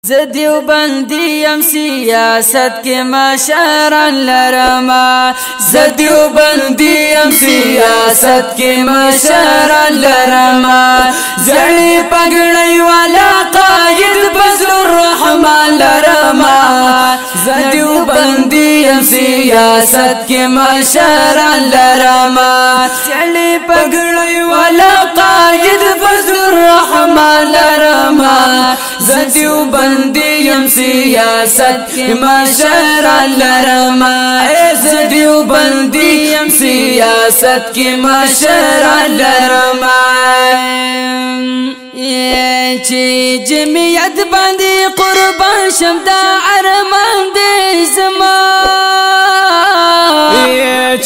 زدیو بندیم سیاست کی مشران لرما زدیو بندیم سیاست کی مشران لرما زړی پګړی والا قائد فضل الرحمن لرما زدیو بندیم سیاست کی مشران لرما زړی پګړی والا قائد فضل الرحمن لرما زدیو بندیم سیاست کی مشران لرما زدیو بندیم سیاست کی مشران لرما چی جمعیت باندی قربان شم دا ارمان دی زما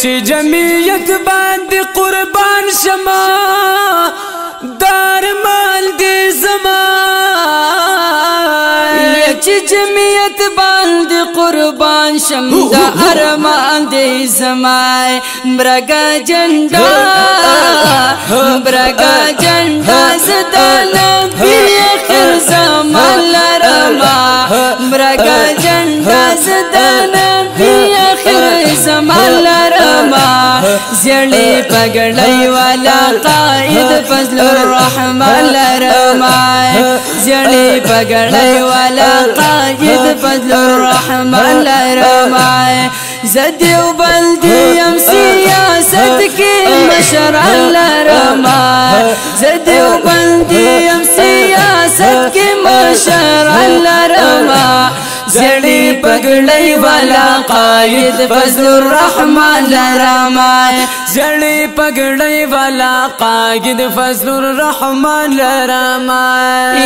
چی جمعیت باندی قربان شم دا ارمان دی زما چی جمعیت باندی قربان شم دا ارمان دی زما برگا جنڈا زدا نبی اخر زمان لرما برگا جنڈا زدا نبی اخر زمان لرما زیڑی پگڑی والا قائد فضل الرحمن لرما زیڑی پگڑی والا قائد فضل الرحمن لرما زدیو بلدیم سیاست کی مشران لرما زدیو بلدیم سیاست کی مشران لرما زڑی پگڑی والا قائد فضل الرحمن لرما زڑی پگڑی والا قائد فضل الرحمن لرما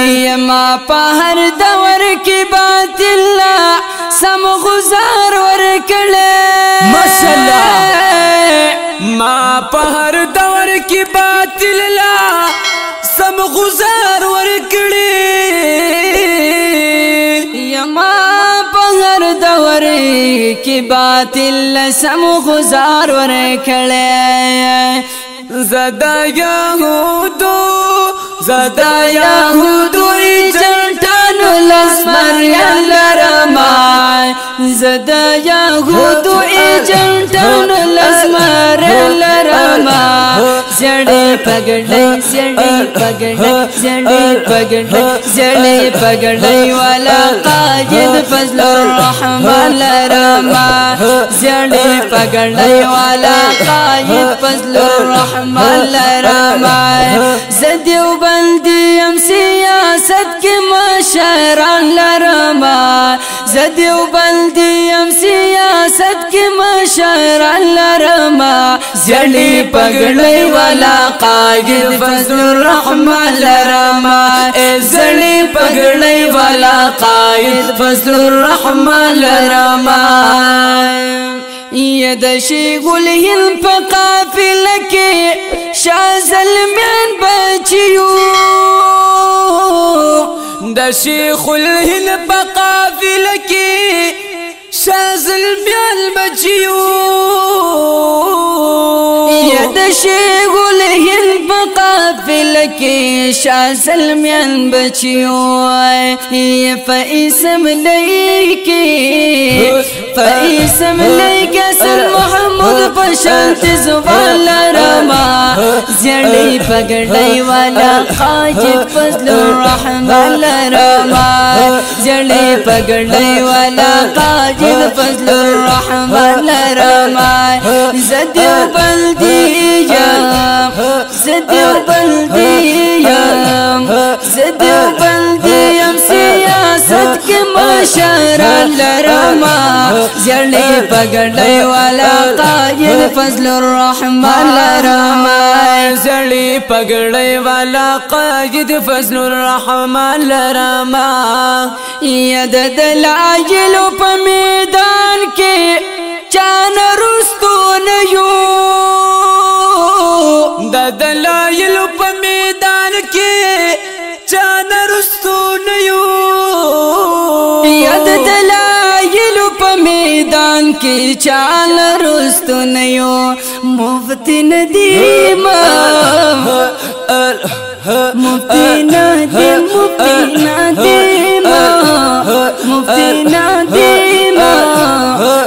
یما پہر دور کی بات اللہ سم غزار ورکڑے ماشاءاللہ ما پہر دور کی بات اللہ سم غزار ورکڑے یما پہر دور کی بات اللہ سم غزار ورکڑے زدا یہودو ایجنٹانو لسمریان لرما زدا یہودو ایجنٹانو لسمریان لرما زڑی پگڑی والا قائد فضل الرحمن لرما زڑی پگڑی والا قائد فضل الرحمن لرما زدیو بندیم سیاست کی مشران لرما زدیو بندیم سیاست کی مشران لرما زڑی پگڑی والا قائد فضل الرحمن لرما زڑی پگڑی والا قائد فضل الرحمن لرما ید شیخ الہند پا قافلہ کے شاہ زلمیان بچیو دا شیخ الہند پا قافلہ کے شاہ زلمیان بچیو ید شیخ الہند پا قافلہ کے شاہ زلمیان بچیو فائسم لئی کے سر محمود پشانت زبان لرما زیڑی پگڑی والا قائد فضل الرحمن لرما زیڑی پگڑی والا قائد فضل الرحمن لرما زدیو بلدیم سیاست کے مشران لرما زیڑی پگڑی والا قائد فضل الرحمن لرما زڑی پگڑی والا قائد فضل الرحمن لرما ید دلائل پا میدان کے چان رستو نیو دلائل پا میدان کے چان رستو نیو ید دلائل پا میدان کے چان رستو نیو مفتی ندیم مفتی ندیم مفتی ندیم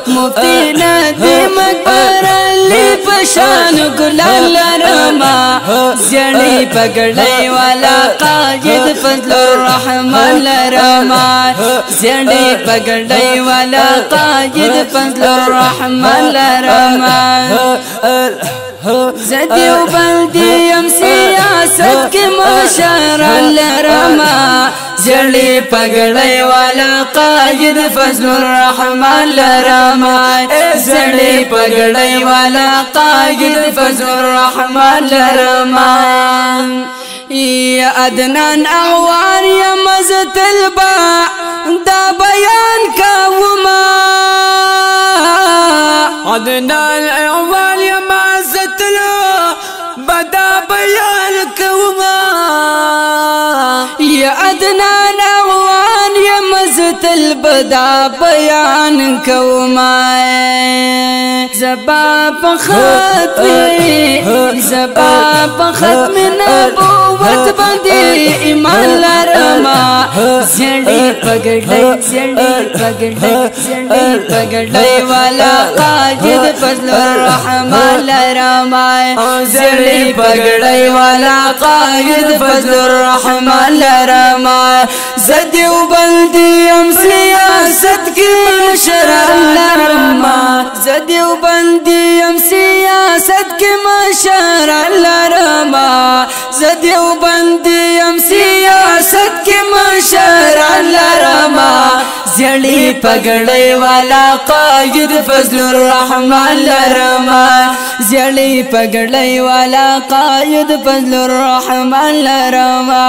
مفتی ندیم کرلی پشان گلال لرما زیڑی پگڑی والا قائد فضل الرحمن لرما زیڑی پگڑی والا قائد فضل الرحمن لرما زدی و بلدی ام سیاست کی مشار لرما زیڑی پگڑی والا قائد فضل الرحمن لرما زیڑی پگڑی والا قائد فضل الرحمن لرما یا ادنان اعوان یا مزت الباع دا بیان کاوما ادنان اعوان یا مزت الباع دا بیان کاوما یا ادنان اعوان یا مزت البدا بیان کوما زبا پختمی زبا پختم نبوت بندی ایمان لرما زیڑی پگڑی زیڑی پگڑی زیڑی پگڑی والا قائد فضل الرحمن لرما زیڑی پگڑی والا قائد فضل الرحمن لرما زدی و بلدی ام سیاست کی مشر لرما زدی و بلدی ام سیاست کی مشر لرما زدی و بلدی ام سیاست کی مشر لرما زیڑی پگڑی والا قائد فضل الرحمن لرما زیڑی پگڑی والا قائد فضل الرحمن لرما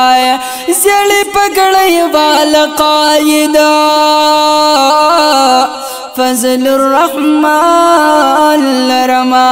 زیڑی پگڑی والا قائد فضل الرحمن لرما